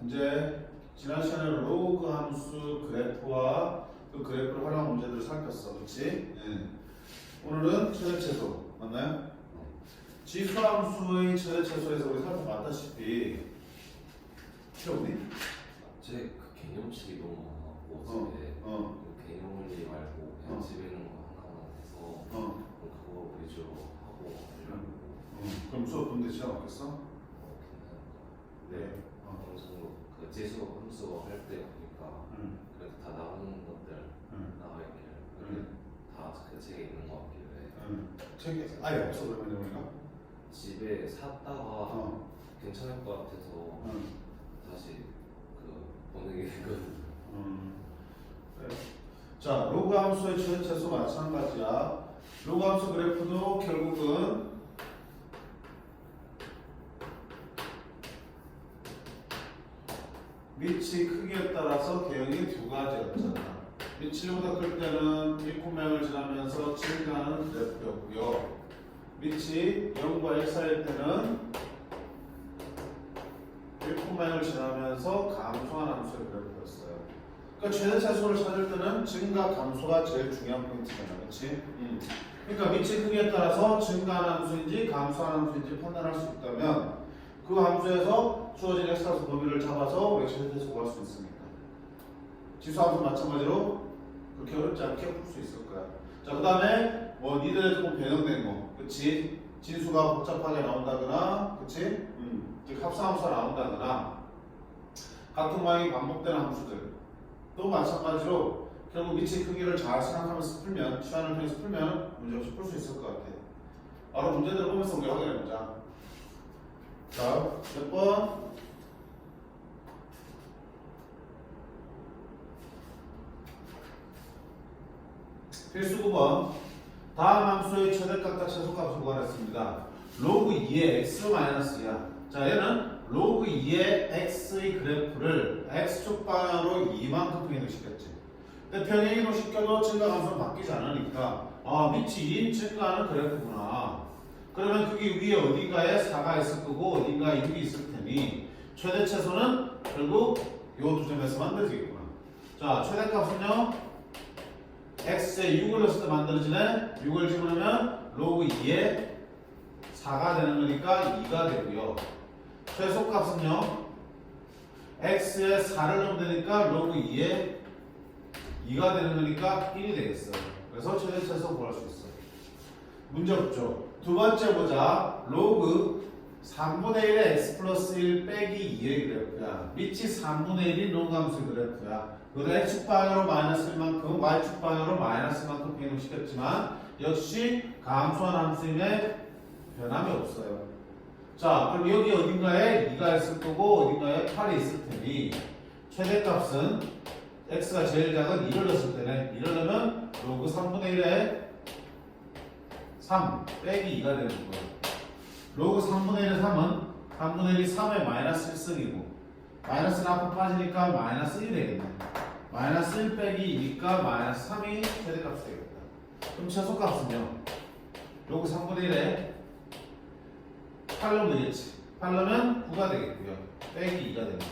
문제 지난 시간에 로그 함수 그래프와 그 그래프를 활용한 문제들을 살폈어, 그렇지? 오늘은 최대 최소 맞나요? 지수 함수의 최대 최소에서 우리 살펴봤다시피 필요없니? 제 그 개념식이 너무 많아갖고 집에 그 개념원리 말고 그냥 집에 있는 거 하나만 해서 그거 위주로 하고 하려고. 그럼 수업 본데 시간 없겠어? 네. 어느 정도 그 지수 함수 할 때 보니까 그래도 다 나오는 것들 나와 있길래 다 그 책에 있는 것 같길래 책이 아예 없어 그러면 우리가? 집에 샀다가 괜찮을 것 같아서 다시 그 보내게 됐거든요. 그래. 자, 로그 함수의 최대 최소 마찬가지야. 로그 함수 그래프도 결국은 밑이 크기에 따라서 개형이 두 가지였잖아. 밑이 1보다 클 때는 1콤마를 지나면서 증가하는 그래프였고요. 밑이 0과 1 사이일 때는 1콤마를 지나면서 감소한 함수의 그래프였어요. 그러니까 최대 최소를 찾을 때는 증가 감소가 제일 중요한 포인트잖아, 그렇지? 그러니까 밑이 크기에 따라서 증가하는 함수인지 감소하는 함수인지 판단할 수 있다면 그 함수에서 주어진 x값 범위를 잡아서 우리가 최대 최소 구할 수 있으니까. 지수 함수 마찬가지로 그렇게 어렵지 않게 풀 수 있을 거야. 자, 그 다음에 뭐 니들의 조금 변형된 거, 그치? 진수가 복잡하게 나온다거나, 그치? 즉 합성함수가 나온다거나 같은 모양이 반복되는 함수들 또 마찬가지로 결국 밑의 크기를 잘 생각하면서 풀면, 시간을 통해서 풀면 문제없이 풀 수 있을 것 같아. 바로 문제들을 보면서 우리 확인해보자. 자, 몇 번? 필수 9번. 다음 함수의 최대값과 최소값을 구하랬습니다. 로그 2의 x-2야. 자, 얘는 로그 2의 x의 그래프를 x축 방향으로 이만큼 변형시켰지. 근데 변형을 시켜도 증가 감소는 바뀌지 않으니까 밑이 2인 증가하는 그래프구나. 그러면 그게 위에 어딘가에 4가 있을 거고 어딘가에 6이 있을 테니 최대 최소는 결국 이 두 점에서 만들어지겠구나. 자, 최대값은요 x에 6을 넣었을 때 만들어지네. 6을 집어넣으면 로그 2에 4가 되는 거니까 2가 되고요. 최소값은요 x에 4를 넣으면 되니까 로그 2에 2가 되는 거니까 1이 되겠어요. 그래서 최대 최소 구할 수 있어요. 문제 없죠. 두 번째 보자. 로그 3분의 1의 x 플러스 1 빼기 2의 그래프야. 밑이 3분의 1인 로그 함수의 그래프야. 그래도 x축 방향으로 마이너스 1만큼, y축 방향으로 마이너스 1만큼 변형시켰지만 역시 감소한 함수임에 변함이 없어요. 자, 그럼 여기 어딘가에 2가 있을 거고 어딘가에 8이 있을 테니 최대값은 x가 제일 작은 2를 넣었을 때네. 2를 넣으면 로그 3분의 1에 3 빼기 2가 되는 거예요. 로그 3분의 1의 3은 3분의 1이 3의 마이너스 1승이고 마이너스가 앞으로 빠지니까 마이너스 1이 되겠네. 마이너스 1 빼기 2니까 마이너스 3이 최대값이 되겠다. 그럼 최소값은요? 로그 3분의 1에 8 넣으면 되겠지. 8 넣으면 9가 되겠고요. 빼기 2가 됩니다.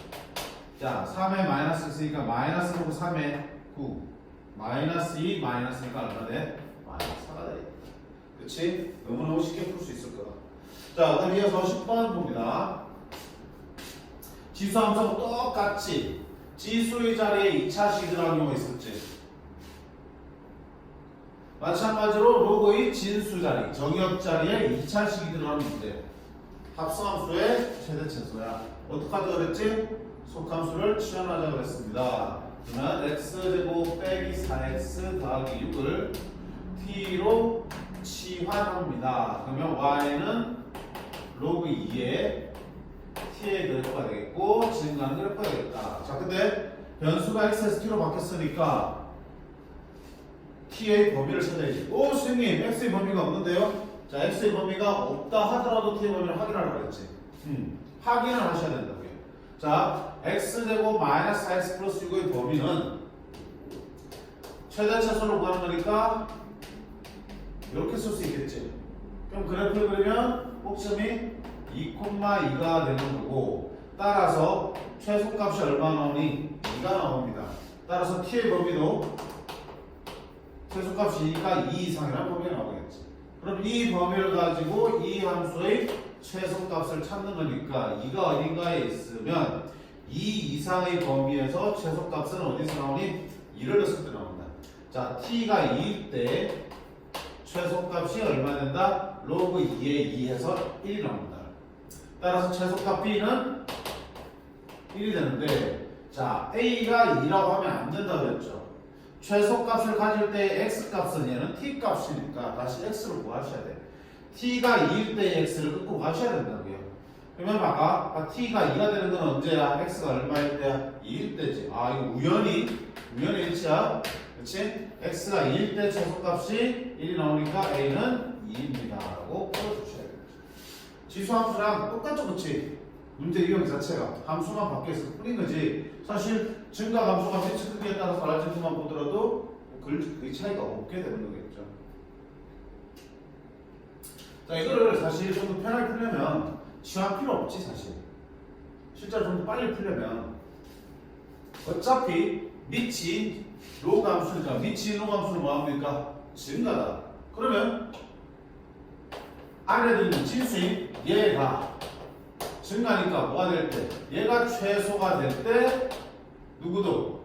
자, 3에 마이너스 있으니까 마이너스 로그 3에 9 마이너스 2 마이너스니까 얼마 돼? 마이너스 4가 되겠다. 그치? 너무너무 쉽게 풀 수 있을 거다. 자, 그럼 이어서 10번 봅니다. 지수함수하고 똑같이 지수의 자리에 2차식이 들어간 경우가 있었지. 마찬가지로 로그의 진수 자리, 정의역 자리에 2차식이 들어가는 문제. 합성함수의 최대 최소야. 어떡하자 그랬지? 속함수를 치환하자 그랬습니다. 그러면 x제곱 빼기 4x 더하기 6을 t로 치환합니다. 그러면 y는 로그 2의 t의 그래프가 되겠고 증가하는 그래프가 되겠다. 자, 근데 변수가 x에서 t로 바뀌었으니까 t의 범위를 찾아야지. 오, 선생님, x의 범위가 없는데요? 자, x의 범위가 없다 하더라도 t의 범위를 확인하라고 그랬지. 확인을 하셔야 된다고요. 자, x제곱 마이너스 4x 플러스 6의 범위는 최대 최소를 구하는 거니까 이렇게 쓸 수 있겠지. 그럼 그래프를 그리면 꼭점이 2,2가 되는 거고 따라서 최소값이 얼마 나오니? 2가 나옵니다. 따라서 t의 범위도 최소값이 2가 2 이상이라는 범위가 나오겠지. 그럼 이 범위를 가지고 이 함수의 최소값을 찾는 거니까 2가 어딘가에 있으면 2 이상의 범위에서 최소값은 어디서 나오니? 2를 넣었을 때 나온다. 자, t가 2일 때 최소값이 얼마 된다? 로그 2의 2에서 1이 나옵니다. 따라서 최소값 b는 1이 되는데, 자, a가 2라고 하면 안 된다고 그랬죠. 최소값을 가질 때 x값은 얘는 t값이니까 다시 x를 구하셔야 돼. t가 2일 때 x를 끊고 가셔야 된다고요. 그러면 아까 t가 2가 되는 건 언제야? x가 얼마일 때야? 2일 때지. 아, 이거 우연히 일치야. 그렇지? x가 2일 때 최소값이 1이 나오니까 a는 2입니다 라고 풀어주셔야 돼요. 지수함수랑 똑같죠, 그치? 문제 유형 자체가 함수만 바뀌어서 뿐인 거지. 사실 증가함수가 대칭 크기에 따라서 달라진 것만 보더라도 그 차이가 없게 되는 거겠죠. 자, 이거를 사실 좀 더 편하게 풀려면 시간 필요 없지, 사실. 실제로 좀 더 빨리 풀려면 어차피 밑이 로그 함수니까 밑이 로그 함수는 뭐합니까? 증가다. 그러면 안에 있는 진수인 얘가 증가니까 뭐가 될 때? 얘가 최소가 될 때 누구도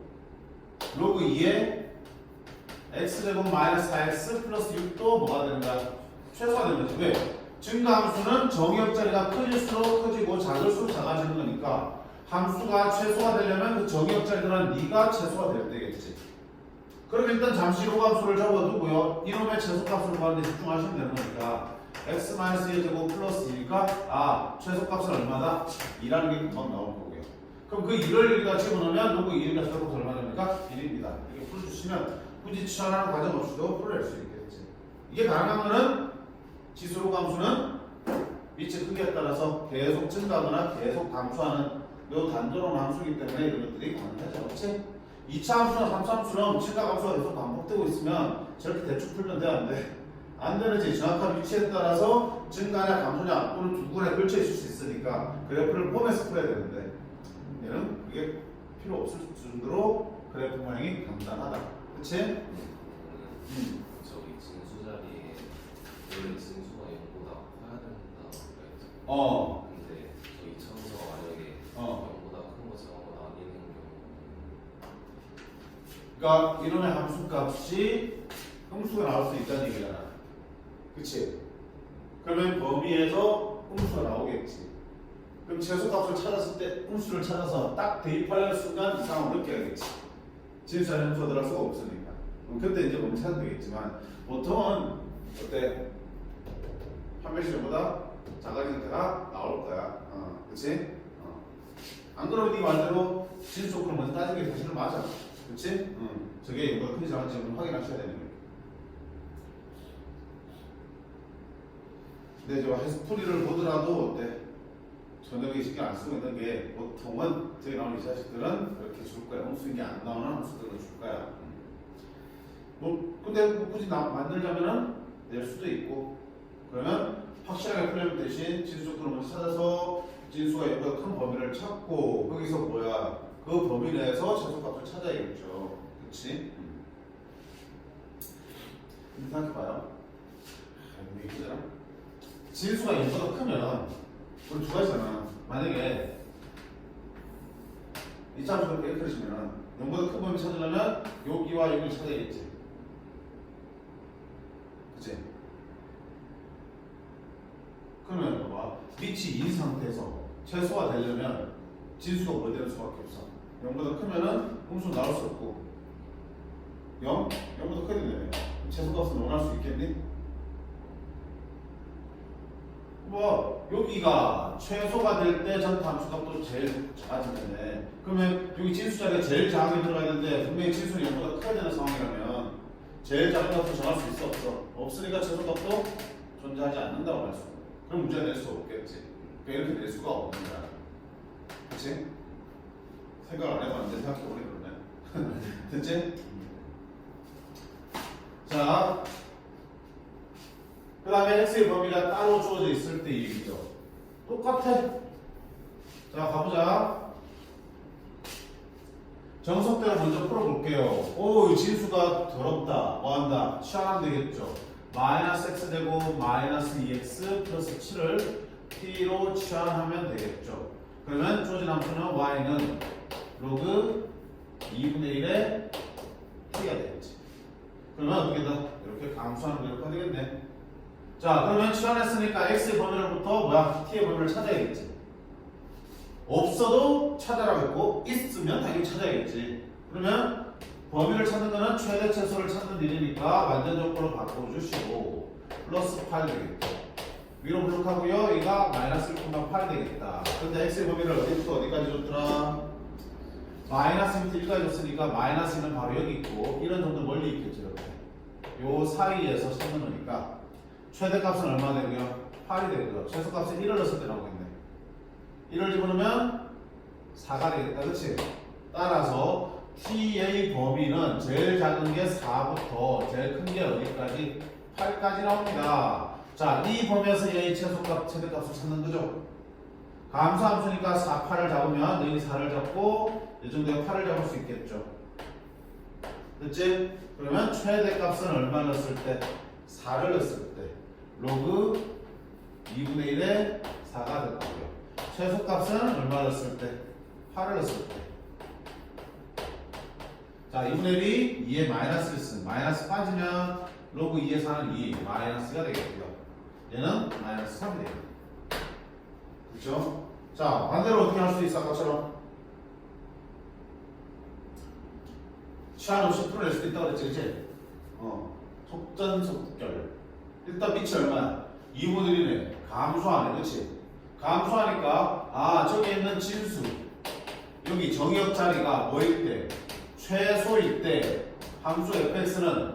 로그 2에 x제곱 마이너스 4x 플러스 6도 뭐가 되는가? 최소가 되는 거죠. 왜? 증가함수는 정의역자리가 커질수록 커지고 작을수록 작아지는 거니까 함수가 최소가 되려면 그 정의역자리들은 네가 최소가 될 때겠지. 그럼 일단 잠시 로그함수를 접어두고요. 이놈의 최소값을 구하는 데 집중하시면 되는 거니까 x-2의 제곱 플러스 2니까 최소값은 얼마다? 2라는 게 금방 나올 거고요. 그럼 그 2를 여기다 집어넣으면 로그 2가 최소값 얼마 됩니까? 1입니다. 이렇게 풀어주시면 굳이 치환하는 과정 없이도 풀어낼 수 있겠지. 이게 가능한 거는 지수로그 함수는 밑의 크기에 따라서 계속 증가하거나 계속 감소하는 요 단조로운 함수이기 때문에 이런 것들이 가능하죠. 그렇지? 2차 함수나 3차 함수는 증가 감소가 계속 반복되고 있으면 저렇게 대충 풀면 돼, 안 돼? 안 되는지 정확한 위치에 따라서 증가냐 감소냐 또는 두 군에 걸쳐 있을 수 있으니까 그래프를 보면서 풀어야 되는데 얘는 그게 필요 없을 정도로 그래프 모양이 간단하다. 그치? 저기 진수 자리에 원래 진수가 0보다 커야 된다고 그랬죠. 근데 저희 참수가 만약에 0보다 큰 거 작은 거 나뉘는 경우 그러니까 이놈의 함수값이 음수가 나올 수 있다는 얘기잖아. 그치? 그러면 범위에서 음수가 나오겠지. 그럼 최소값을 찾았을 때 음수를 찾아서 딱 대입하려는 순간 이상함을 느껴야겠지. 진수한 함수가 들어갈 수가 없으니까. 그때 이제 멈춰도 되겠지만 보통은 어때? 한 배씩보다 작아지는 데가 나올 거야. 그치? 안 그러면 네 말대로 진수적으로 먼저 따지는 게 사실은 맞아. 그치? 저게 이거가 큰지 작은지 확인하셔야 되는 거예요. 근데 저 해수풀이를 보더라도 어때? 저녁에 신경 안 쓰고 있는 게 보통은 저기 나오는 이 자식들은 그렇게 줄 거야. 함수인 게 안 나오는 함수들은 줄 거야. 근데 굳이 만들자면은 낼 수도 있고 그러면 확실하게 풀려면 대신 진수적으로 먼저 찾아서 진수가 얘보다 큰 범위를 찾고 거기서 뭐야? 그 범위 내에서 최소값을 찾아야겠죠. 그치? 생각해봐요. 이게 진수가 0보다 크면 우리 두 가지잖아. 만약에 이 함수를 이렇게 그리시면은 0보다 큰 범위 찾으려면 여기와 여기를 찾아야겠지. 그치? 그러면 봐봐. 밑이 2인 상태에서 최소화 되려면 진수가 뭐 되는 수밖에 없어. 0보다 크면은 음수 나올 수 없고 0보다 크게 되면 최소값은 원할 수 있겠니? 뭐 여기가 최소가 될 때 전타 함수값도 제일 작아지는데 그러면 여기 진수 자리가 제일 작게 들어가야 되는데 분명히 진수는 0보다 커야 되는 상황이라면 제일 작은 값도 정할 수 있어 없어? 없으니까 최소값도 존재하지 않는다고 할 수 있어. 그럼 문제가 낼 수 없겠지. 그러니까 이렇게 낼 수가 없는 거야. 그치? 생각 안 해봤는데 생각해보니 그러네. 됐지? 자, 그 다음에 x의 범위가 따로 주어져 있을 때 얘기죠. 똑같아. 자, 가보자. 정석대로 먼저 풀어볼게요. 오, 이 진수가 더럽다. 뭐한다? 치환하면 되겠죠. 마이너스 x 되고 마이너스 2x 플러스 7을 t로 치환하면 되겠죠. 그러면 주어진 함수는 y는 로그 2분의 1의 t가 되겠지. 그러면 어떻게 돼? 이렇게 감수하는 대로 되겠네. 자, 그러면 치환했으니까 x의 범위로부터 뭐야? t의 범위를 찾아야겠지. 없어도 찾아라고 했고 있으면 당연히 찾아야겠지. 그러면 범위를 찾는 거는 최대 최소를 찾는 일이니까 완전 조건으로 바꿔주시고 플러스 8 되겠다. 위로 블록하고요. 얘가 마이너스 1,8 되겠다. 근데 x의 범위를 어디부터 어디까지 줬더라? 마이너스 밑에 1까지 줬으니까 마이너스 1은 바로 여기 있고 1은 좀 더 멀리 있겠죠. 이렇게. 요 사이에서 찾는 거니까 최대값은 얼마 되고요? 8이 되고요. 최소값은 1을 넣었을 때 나오겠네. 1을 집어넣으면 4가 되겠다. 그치? 따라서 t의 범위는 제일 작은 게 4부터 제일 큰 게 어디까지? 8까지 나옵니다. 자, 이 범위에서 얘의 최소값, 최대값을 찾는 거죠. 감수함수니까 4, 8을 잡으면 여기 4를 잡고 이 정도에 8을 잡을 수 있겠죠. 됐지? 그러면 최대값은 얼마 넣었을 때? 4를 넣었을 때 로그 2분의 1에 4가 됐고요. 최소값은 얼마 넣었을 때? 8을 넣었을 때. 자, 2분의 1이 2에 마이너스 있음. 마이너스 빠지면 로그 2에 4는 2. 마이너스가 되겠고요. 얘는 마이너스 3이 되겠다. 그렇죠? 자, 반대로 어떻게 할 수 있어? 아까처럼. 치환 없이 풀어낼 수도 있다고 그랬지, 그치? 속전속결. 일단 밑이 얼마야? 2분의 1이네. 감소하네, 그치? 감소하니까, 아, 저기 있는 진수. 여기 정의역 자리가 뭐일 때? 최소일 때, 함수 fx는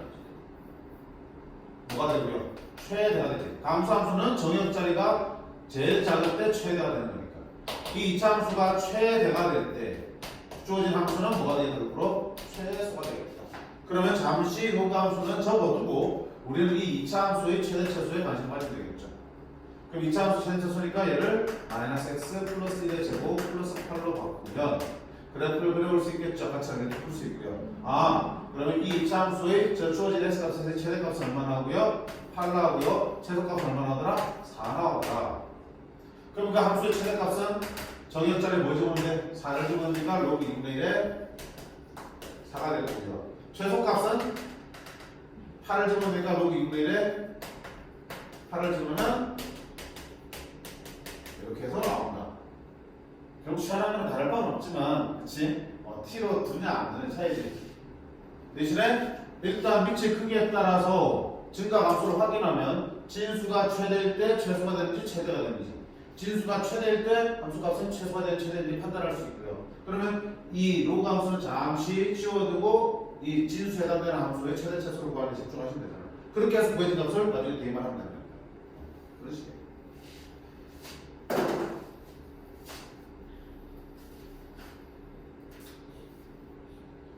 뭐가 되고요? 최대가 되지. 감소함수는 정의역 자리가 제일 작을 때 최대가 되는 거니까. 이 이차함수가 최대가 될 때, 주어진 함수는 뭐가 되겠고? 최소가 되겠다. 그러면 잠시 로그함수는 접어두고, 우리는 이 이차함수의 최대 최소에 관심 가지면 되겠죠. 그럼 2차 함수 최대 최소니까 얘를 마이너스 x 플러스 1의 제곱 플러스 8로 바꾸면 그래프를 그려올 수 있겠죠. 같이 이렇게 풀 수 있고요. 아, 그러면 이 2차 함수의 저 주어진 x값의 최대값은 얼마 나오고요? 8 나오고요. 최소값은 얼마 나오더라? 4 나오더라. 그럼 그 함수의 최대값은 정의역자리 뭐 집어넣는데? 4를 집어넣으니까 로그 2분의 1에 4가 되고요. 최소값은 8을 집어넣으니까 로그 2분의 1에 8을 집어넣으면 이렇게 해서 나온다. 결국 치환하면 다를 바는 없지만, 그치? t로 두냐 안 두냐 차이지. 대신에 일단 밑의 크기에 따라서 증가함수를 확인하면 진수가 최대일 때 최소가 되는지 최대가 되는지, 진수가 최대일 때 함수값은 최소가 되는지 최대인지 판단할 수 있고요. 그러면 이 로그 함수는 잠시 씌워두고 이 진수에 해당되는 함수의 최대 최소를 구하는 데 집중하시면 되잖아요. 그렇게 해서 구해진 값을 나중에 대입을 하면 됩니다. 그런 식이에요.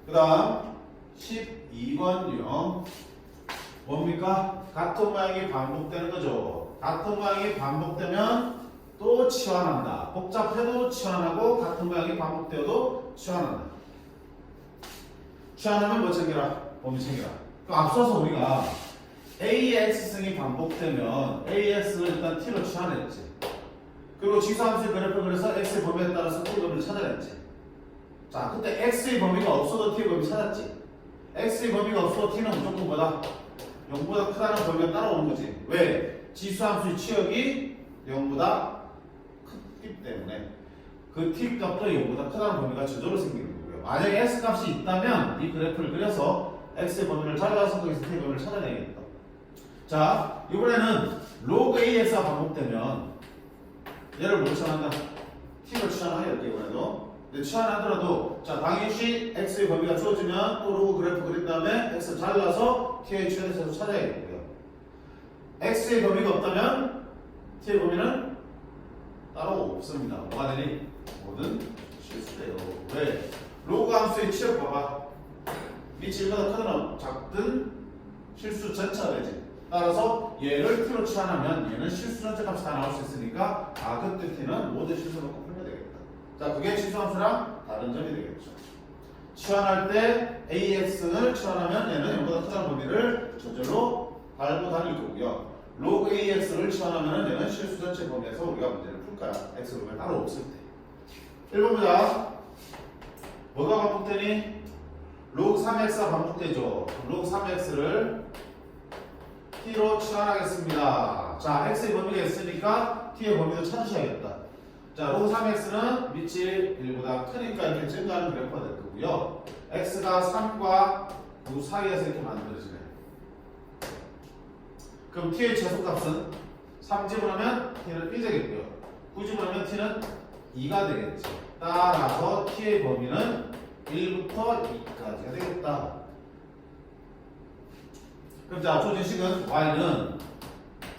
그 다음 12번요. 뭡니까? 같은 모양이 반복되는 거죠. 같은 모양이 반복되면 또 치환한다. 복잡해도 치환하고 같은 모양이 반복되어도 치환한다. 치환하면 뭐 챙겨라? 범위 챙겨라. 그럼 앞서서 우리가 AX승이 반복되면 AX를 일단 T로 치환했지. 그리고 지수함수의 그래프를 그려서 X의 범위에 따라서 T의 범위를 찾아냈지. 자, 그때 x의 범위가 없어도 t의 범위 찾았지. x의 범위가 없어도 t는 무조건 뭐다? 0보다 크다는 범위가 따라오는 거지. 왜? 지수함수의 치역이 0보다 크기 때문에 그 t 값도 0보다 크다는 범위가 저절로 생기는 거고요. 만약에 x 값이 있다면 이 그래프를 그려서 x의 범위를 찾아서 거기서 t의 범위를 찾아내겠다. 자, 이번에는 로그 ax가 반복되면 얘를 뭘 치환한다? t로 치환하여 이번에도. 근데 치환하더라도 자, 당연시 x의 범위가 주어지면 또 로그 그래프 그린 다음에 x 잘라서 t의 최대 최소 찾아야겠고요. x의 범위가 없다면 t의 범위는 따로 없습니다. 뭐가 되니? 뭐든 실수돼요. 왜? 로그 함수의 치역 봐봐. 밑이 1보다 크든 작든 실수 전체가 되지. 따라서 얘를 t로 치환하면 얘는 실수 전체 값이 다 나올 수 있으니까 그때 t는 모든 실수 놓고 풀면 되겠다. 자, 그게 치수함수랑 다른 점이 되겠죠. 치환할 때 AX를 치환하면 얘는 0보다 크다는 범위를 저절로 밟고 다닐 거고요. 로그 AX를 치환하면 얘는 실수 전체 범위에서 우리가 문제를 풀 거야. X 범위 따로 없을 때. 1번 보자. 뭐가 반복되니? 로그 3x가 반복되죠. 로그 3x를 t로 치환하겠습니다. 자, x의 범위가 있으니까 t의 범위도 찾으셔야겠다. 자, 로그 3x는 밑이 1보다 크니까 이렇게 증가하는 그래프가 될 거고요. x가 3과 9 사이에서 이렇게 만들어지네. 그럼 t의 최소값은 3집어넣으면 t는 1 되겠고요. 9집어넣으면 t는 2가 되겠죠. 따라서 t의 범위는 1부터 2까지가 되겠다. 그럼 자, 조진식은 y는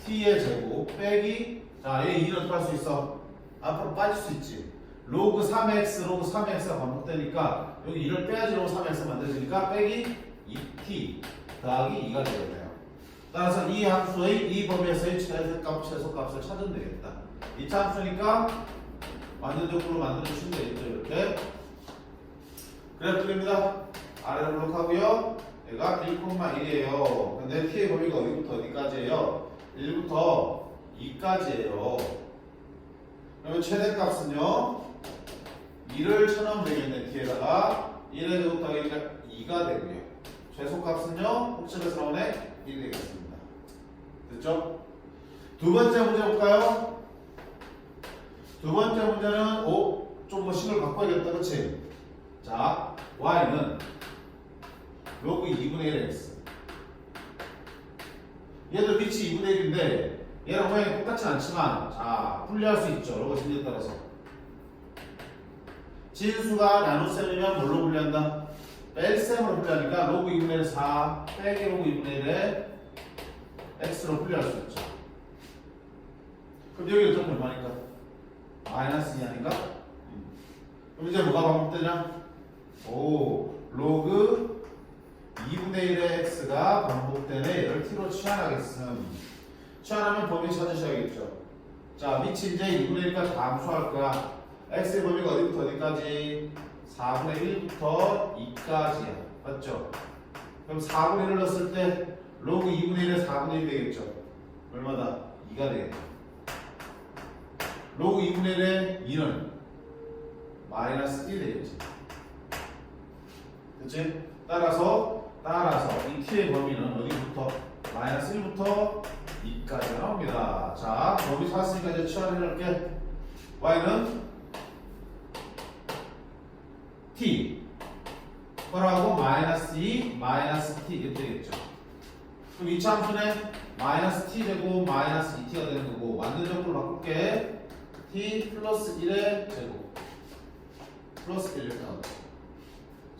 t의 제곱 빼기, 자, 얘 2는 어떻게 할 수 있어? 앞으로 빠질 수 있지. 로그 3x, 로그 3x가 반복되니까 여기 2를 빼야지 로그 3x 만들어지니까 빼기 2t 더하기 2가 되겠네요. 따라서 이 함수의 이 범위에서의 최소값, 최소값을 찾으면 되겠다. 2차 함수니까 완전적으로 만들어주시면 되겠죠. 이렇게 그래프 그립니다. 아래로 블록하고요. 얘가 1,1이에요. 근데 t의 범위가 어디부터 어디까지예요? 1부터 2까지예요. 그러면 최대값은요 2를 쳐넣으면 되겠네. t에다가 1의 제곱 더하기 2가 되고요. 최소값은요 혹집에서 나오네 1이 되겠습니다. 됐죠? 두 번째 문제 볼까요? 두 번째 문제는 좀 뭐 식을 바꿔야겠다. 그치? 자, y는 로그 2분의 1 x. 얘도 밑이 2분의 1인데 얘랑 모양이 똑같진 않지만 자, 분리할 수 있죠. 로그 진리에 따라서. 진수가 나눗셈이면 뭘로 분리한다? 뺄셈으로 분리하니까 로그 2분의 1 4 빼기 로그 2분의 1에 x로 분리할 수 있죠. 그럼 여기가 좀 얼마니까? 마이너스 2 아닌가? 그럼 이제 뭐가 반복되냐? 로그 2분의 1의 x가 반복되네. 얘를 t로 치환하겠음. 치환하면 범위 찾으셔야겠죠. 자, 밑이 이제 2분의 1까지 다 함수할 거야. x의 범위가 어디부터 어디까지? 4분의 1부터 2까지야. 맞죠? 그럼 4분의 1을 넣었을 때 로그 2분의 1에 4분의 1 되겠죠. 얼마다? 2가 되겠죠. 로그 2분의 1에 2는 마이너스 1 되겠지. 그치? 따라서 이 t의 범위는 어디부터? 마이너스 1부터 2까지 나옵니다. 자, 범위 찾았으니까 이제 치환해 놓을게. y는 t 뭐라고? 마이너스 2, 마이너스 t 이렇게 되겠죠. 그럼 2차 함수는 마이너스 t 되고 마이너스 2t가 되는 거고 완전적으로 바꿀게. t 플러스 1의 제곱 플러스 1 이렇게 나오죠.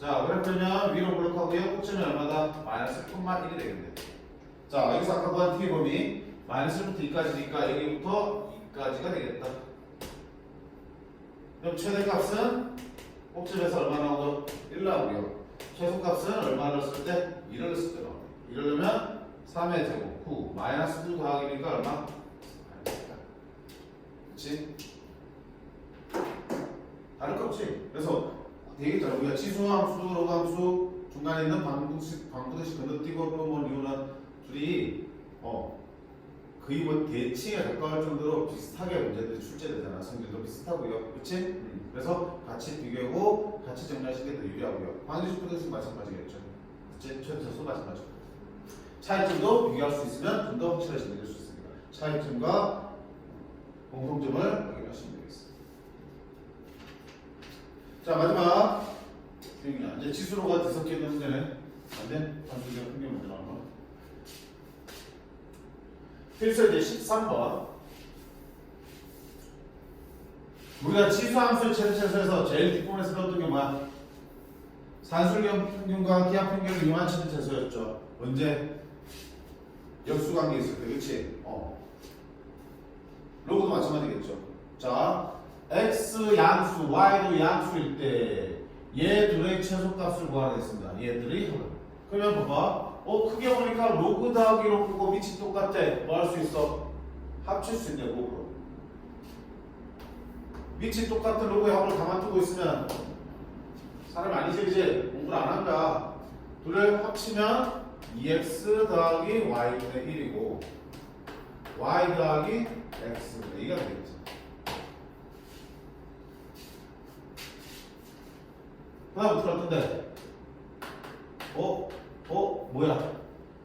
자, 그랬더니 위로 블록하고요. 꼭지는 얼마다? 마이너스 1이 되겠네. 자, 여기서 아까 구한 t의 범위 마이너스 1부터 2까지니까 여기부터 2까지가 되겠다. 그럼 최대값은 꼭지에서 얼마 나오죠? 1 나오고요. 최소값은 얼마 넣었을 때? 1을 넣었을 때 나오네. 1을 넣으면 3의 제곱 9 마이너스 2 더하기니까 얼마? 그치? 다를 거 없지? 그래서 되겠잖아. 우리가 치수함수, 로그함수 중간에 있는 방부식 건너뛰고 또 뭐 이유는 둘이 거의 뭐 대칭에 가까울 정도로 비슷하게 문제들이 출제되잖아. 성질도 비슷하고요. 그치? 그래서 같이 비교하고 같이 정리하시는 게 더 유리하고요. 방정식, 부등식 마찬가지겠죠. 그치? 최소도 마찬가지고. 차이점도 비교할 수 있으면 좀 더 확실하게 정리할 수 있습니다. 차이점과 공통점을 확인하시면 되겠습니다. 자, 마지막 이제 지수로가 뒤섞여 있는 문제는 안 돼? 단순히 풍경 문제 나온 거. 필수 이제 13번. 우리가 치수함수의 최대체수에서 제일 뒷부분에서 배웠던 게 뭐야? 산술경 평균과 기하 평균을 이용한 최대체수였죠. 언제? 역수관계 있을 때, 그렇지? 로그도 마찬가지겠죠. 자, x 양수, y도 양수일 때 얘 둘의 최소값을 구하겠습니다. 얘들의 합을. 그러면 봐봐. 크게 보니까 로그 더하기 로그고 밑이 똑같아. 뭐 할 수 있어? 합칠 수 있네, 로그로. 밑이 똑같은 로그의 합을 가만두고 있으면 사람이 아니지, 그지? 공부를 안 한 거야. 둘을 합치면 2x 더하기 y분의 1이고 y 더하기 x분의 2가 되겠지. 그 다음 어떻게 할 건데? 뭐야?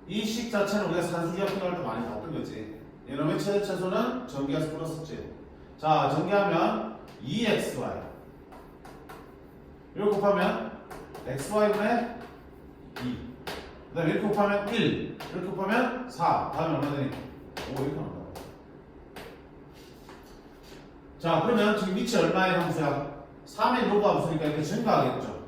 이 식 자체는 우리가 산수기하 분할할 때 많이 봤던 거지. 이놈의 최대 최소는 전개해서 풀었었지. 자, 전개하면 2xy. 이렇게 곱하면 xy분의 2. 그 다음에 이렇게 곱하면 1. 이렇게 곱하면 4. 다음에 얼마 되니? 5 이렇게 나온다. 자, 그러면 지금 밑이 얼마의 함수야? 3인 로그 함수니까 이렇게 증가하겠죠.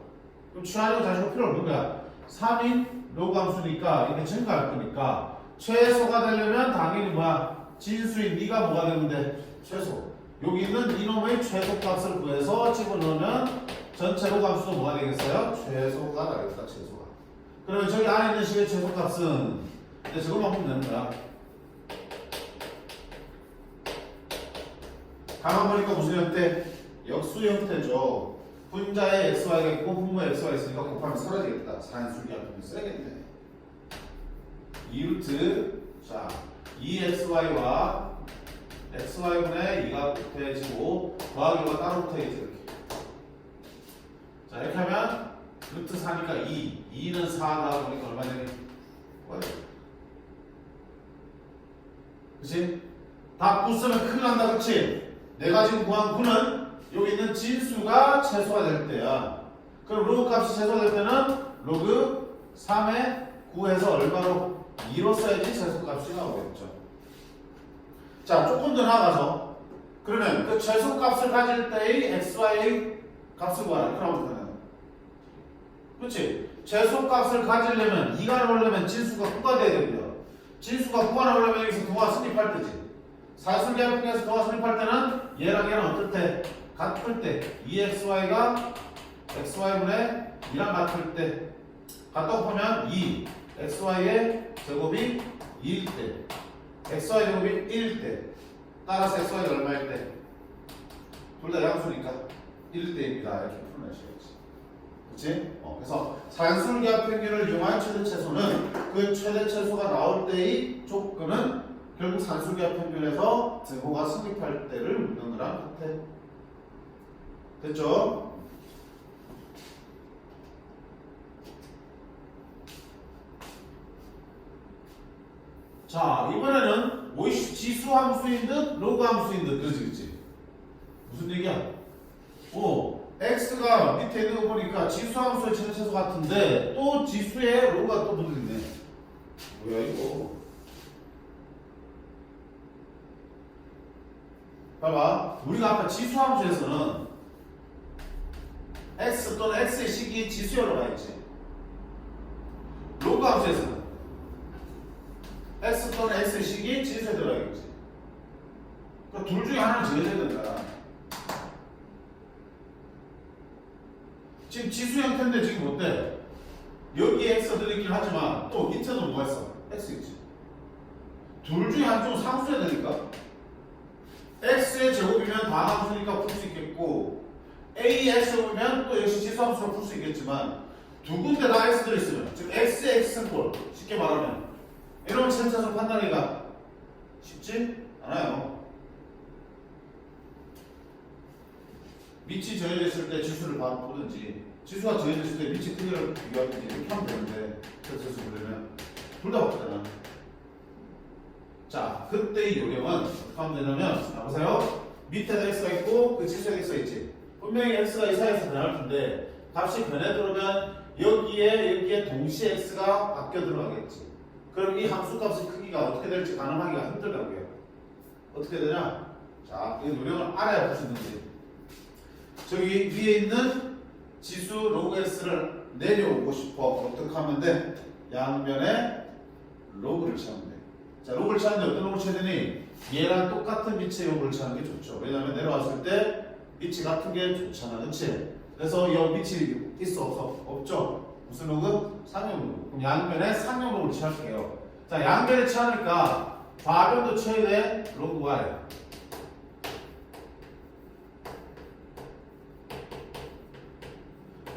그럼 취하려고 자시고 필요 없는 거야. 3인 로그 함수니까 이렇게 증가할 거니까 최소가 되려면 당연히 뭐야? 진수인 네가 뭐가 되는데? 최소. 여기 있는 이놈의 최소값을 구해서 집어넣으면 전체 로그 함수도 뭐가 되겠어요? 최소가 되겠다. 최소가. 그러면 저기 안에 있는 식의 최소값은 이제 저것만 보면 되는 거야. 가만 보니까 무슨 형태? 역수 형태죠. 분자에 xy가 있고 분모에 xy가 있으니까 곱하면 사라지겠다. 산술기하 분을 써야겠네. 2루트 자 2xy와 xy분의 2가 곱해지고 더하기가 따로 곱해지죠. 이렇게. 자 이렇게 하면 루트 4니까 2는 4 나와보니까 얼마 되니? 5가 되겠다. 그치? 다 부쓰면 큰일 난다. 그치? 내가 지금 구한 9는 여기 있는 진수가 최소가 될 때야. 그럼 로그 값이 최소가 될 때는 로그 3에 9에서 얼마로? 2로 써야지 최소 값이 나오겠죠. 자, 조금 더 나아가서 그러면 그 최소 값을 가질 때의 xy의 값을 구하라. 그럼 되는. 그렇지? 최소 값을 가지려면 2가 나오려면 진수가 9가 돼야 됩니다. 진수가 9가 나오려면 여기서 동화 성립할 때지. 사술기하 분에서 동화 성립할 때는 얘랑 얘는 어떨 때? 같을 때 2xy가 xy분의 2랑 같을 때 같다고 보면 2 xy의 제곱이 2일 때 xy 제곱이 1일 때 따라서 xy가 얼마일 때? 둘 다 양수니까 1일 때입니다. 이렇게 풀어내셔야지. 그치? 그래서 산술기하 평균을 이용한 최대 최소는 그 최대 최소가 나올 때의 조건은 결국 산술기하 평균에서 제곱가 성립할 때를 묻는 거랑 같아. 됐죠? 자, 이번에는 지수 함수인 듯 로그 함수인 듯 그렇지? 무슨 얘기야? x가 밑에 있는 거 보니까 지수 함수의 최대 최소 같은데 또 지수에 로그가 또 붙어있네. 뭐야 이거? 봐봐. 우리가 아까 지수 함수에서는 x 또는 x의 식이 지수열로 가 있지. 로그 함수에서는 x 또는 x의 식이 지수에 들어가 있지. 그러니까 둘 중에 하나는 정해져야 된다. 지금 지수 형태인데 지금 어때? 여기에 x가 들어있긴 하지만 또 밑에도 뭐가 있어? x 있지. 둘 중에 한쪽은 상수해야 되니까 x의 제곱이면 다 함수니까 풀 수 있겠고 a의 x제곱이면 또 역시 지수함수로 풀 수 있겠지만 두 군데 다 x 들어있으면 즉 x의 x승골 쉽게 말하면 이런 센서에서 판단하기가 쉽지 않아요. 밑이 정해져 있을 때 지수를 바로 보든지 지수가 정해져 있을 때 밑이 크기를 비교하든지 이렇게 하면 되는데 그래서 그러면 둘 다 없잖아. 자, 그때의 요령은 어떻게 하면 되냐면 자, 보세요. 밑에도 x가 있고 그 지수에 x가 있지. 분명히 x가 이 사이에서 변할 텐데 값이 변해 들어오면 여기에 동시에 x가 바뀌어 들어가겠지. 그럼 이 함수 값의 크기가 어떻게 될지 가늠하기가 힘들다고요. 어떻게 되냐? 자, 이 요령을 알아야 볼 수 있는지. 저기 위에 있는 지수 로그 s를 내려오고 싶어. 어떻게 하면 돼? 양변에 로그를 찾으면 돼. 자, 로그를 찾는데 어떤 로그를 쳐야 되니? 얘랑 똑같은 밑의 로그를 찾는 게 좋죠. 왜냐하면 내려왔을 때 밑이 같은 게 좋잖아. 그치? 그래서 이 밑이 있어? 없어? 없죠? 무슨 로그? 상용 로그. 그럼 양변에 상용 로그를 취할게요. 자, 양변에 취하니까 좌변도 쳐야 돼. 로그 y.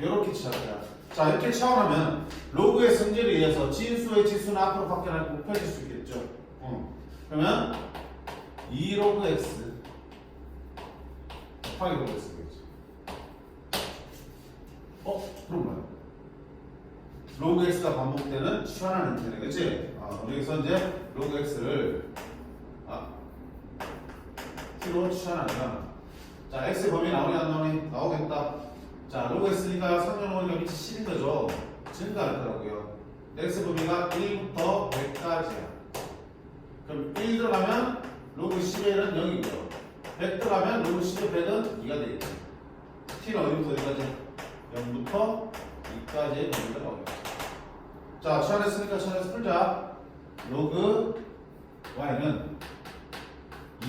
이렇게 취합해야. 자, 이렇게 취합하면 로그의 성질에 의해서 진수의 지수는 앞으로 바뀌어나고 곱해질 수 있겠죠. 그러면 2로그 x 곱하기 로그 x겠지. 그럼 뭐야? 로그 x가 반복되는 시원한 형태네, 그치? 여기서 이제 로그 x를 t로 취한하면 자, x 범위 나오니 안 나오니? 나오겠다. 자, 로그 x니까 3.5니까 밑이 10인 거죠. 증가할 거라고요. x 범위가 1부터 100까지야. 그럼 1 들어가면 로그 10의 1은 0이고요. 100 들어가면 로그 10의 100은 2가 되겠죠. t는 어디부터 어디까지? 0부터 2까지의 범위가 나오겠죠. 자, 취한했으니까 취한해서 풀자. 로그 y는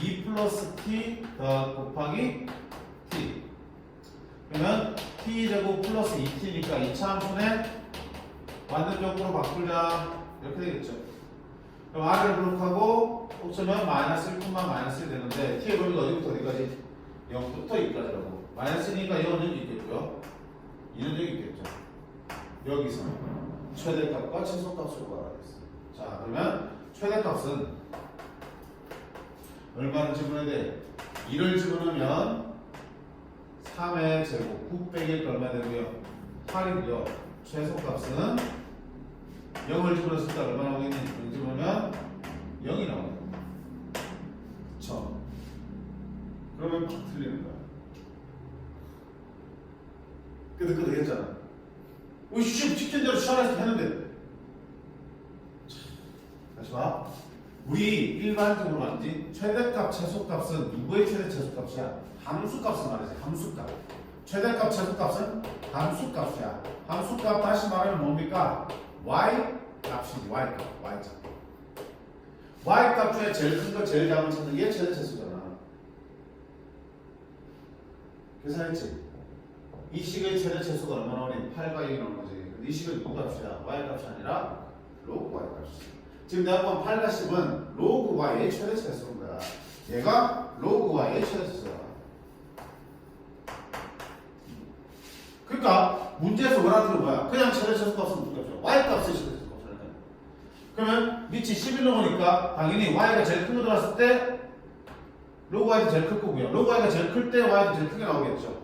2 플러스 t 더 곱하기 t. 그러면 t제곱 플러스 2t니까 2차 함수네 완전적으로 바꾸자. 이렇게 되겠죠. 그럼 r을 블록하고 곱하면 마이너스 1만 마이너스 1 되는데 t의 범위가 어디부터 어디까지? 0부터 2까지라고. 마이너스니까 0은 여기 있겠고요. 2는 여기 있겠죠. 여기서 최대값과 최소값을 구하라겠어. 자, 그러면 최대값은 얼마를 집어넣어야 돼? 2를 집어넣으면 3의 제곱 9 빼기 1가 얼마 되고요? 8이고요. 최소값은 0을 집어넣었을 때 얼마 나오겠니? 0 집어넣으면 0이 나오겠네. 그쵸? 그러면 팍 틀리는 거야. 끄덕끄덕 했잖아. 우리 시킨 대로 시원해서 했는데. 다시 봐. 우리 일반적으로 말이지 최대값, 최소값은 누구의 최대 최소값이야? 함수값을 말이지. 함수값. 최대값, 최소값은 함수값이야. 함수값 다시 말하면 뭡니까? y 값이지. y 값. y 값. y 값 중에 제일 큰 거, 제일 작은 거 찾는 게 최대 최소잖아. 계산했지? 이 식의 최대 최소가 얼마 나오니? 8과 0이 나오는 거지. 이 식은 누구 값이야? y 값이 아니라 로그 y 값이지. 지금 내가 본 8과 10은 로그 y의 최대 최소인 거야. 얘가 로그 y의 최대 최소야. 그러니까 문제에서 원하는 게 뭐야? 그냥 최대 최소 값은 누구 값이야? y 값의 최대 최소 값이야. 그러면 밑이 11로 오니까 당연히 y가 제일 큰 거 들어갔을 때 로그 y도 제일 클 거고요. 로그 y가 제일 클 때 y도 제일 크게 나오겠죠.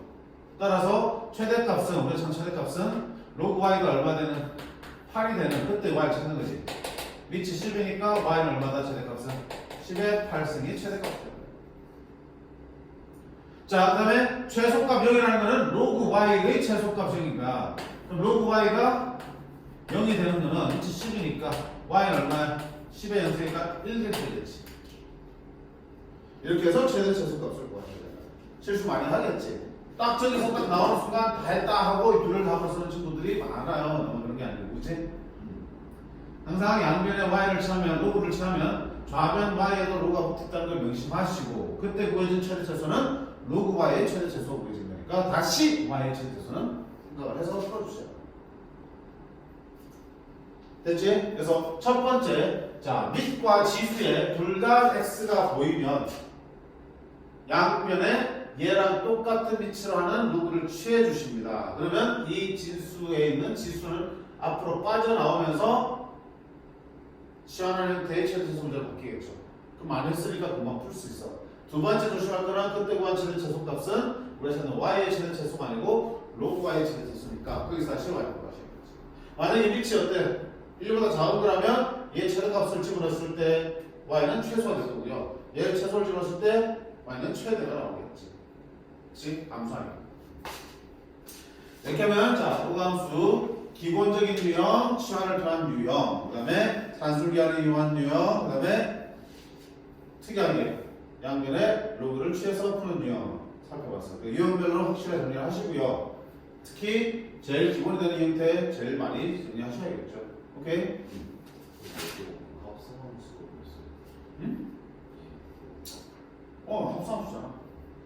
따라서 최대값은 우리 참 최대값은 로그 y가 얼마 되는 8이 되는 그때 y 찾는 거지. 밑이 10이니까 y는 얼마다 최대값은 10의 8승이 최대값이다. 자, 그 다음에 최소값 0이라는 거는 로그 y의 최소값 0이니까 그럼 로그 y가 0이 되는 거는 밑이 10이니까 y는 얼마야? 10의 0승이니까 1이 되겠지. 이렇게 해서 최대 최소값을 구하는 거야. 실수 많이 하겠지. 딱 저기서 딱 나오는 순간 다 했다 하고 이 둘을 다 쓰는 친구들이 많아요. 너무 그런 게 아니고, 그치? 항상 양변에 y를 취하면, 로그를 취하면 좌변 y에도 로그가 붙었다는 걸 명심하시고 그때 구해진 최대 최소는 로그 y의 최대 최소가 구해진 거니까 다시 y의 최대 최소는 생각을 해서 풀어주세요. 됐지? 그래서 첫 번째, 자, 밑과 지수에 둘 다 x가 보이면 양변에 얘랑 똑같은 위치로 하는 로그를 취해 주십니다. 그러면 이 진수에 있는 지수는 앞으로 빠져나오면서 시원한 형태의 최대 최소 문제로 바뀌겠죠. 그럼 안 했으니까 금방 풀 수 있어. 두 번째 조심할 거는 그때 구한 최대 최소값은 우리가 찾는 y의 최대 최소가 아니고 로그 y의 최대 최소니까 거기서 다시 y를 구하셔야겠지. 만약에 밑이 어때? 1보다 작은 거라면 얘 최대값을 집어넣었을 때 y는 최소가 될 거고요. 얘 최소를 집어넣었을 때 y는 최대가 나오겠지. 그치? 함수하니까. 이렇게 하면 자, 로그함수 기본적인 유형, 치환을 통한 유형, 그 다음에 산술기하는 이용한 유형, 그 다음에 특이하게 양변에 로그를 취해서 푸는 유형 살펴봤어요. 그 유형별로 확실하게 정리하시고요. 특히 제일 기본이 되는 형태 제일 많이 정리하셔야겠죠. 오케이? 합성함수가 있어요. 응? 합성함수잖아.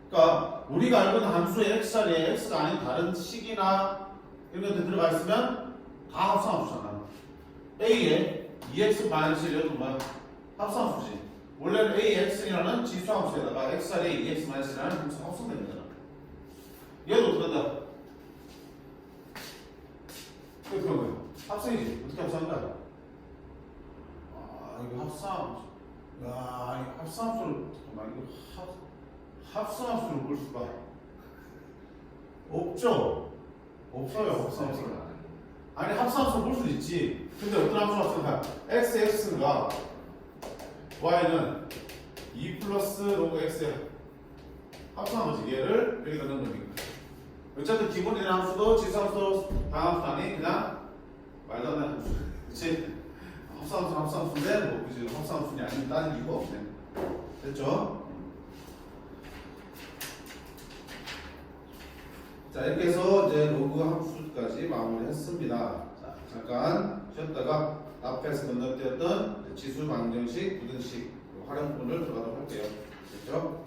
그러니까 우리가 알고 있는 함수의 x 자리에 x가 아닌 다른 식이나 이런 것들 들어가 있으면 다 합성함수잖아. a에 2x-1 이것도 뭐야? 합성함수지. 원래는 ax이라는 지수함수에다가 x 자리에 2x-1이라는 함수가 합성됩니다. 얘도 그런다. 합성이지. 어떻게 합성한 거야? 아, 이거 합성. 야, 이거 합성함수를 잠깐만 이거 합성함수를 볼 수가 없죠. 없어요. 합성함수. 아니 합성함수 볼 수 있지. 근데 어떤 함수가 합성한 xx가 y는 2 플러스 로그 x 합성한 거지. 얘를 여기다 넣는 거니까. 어쨌든 기본이라는 함수도 지수함수도 방함수도 아니 그냥 말도 안 되는 함수. 그치? 합성함수는 합성함수인데 뭐 그지 합성함수냐 아니면 다른 이유가 없네. 됐죠? 자 이렇게 해서 이제 로그 함수까지 마무리했습니다. 자 잠깐 쉬었다가 앞에서 건너뛰었던 지수 방정식, 부등식 활용본을 들어가도록 할게요. 됐죠?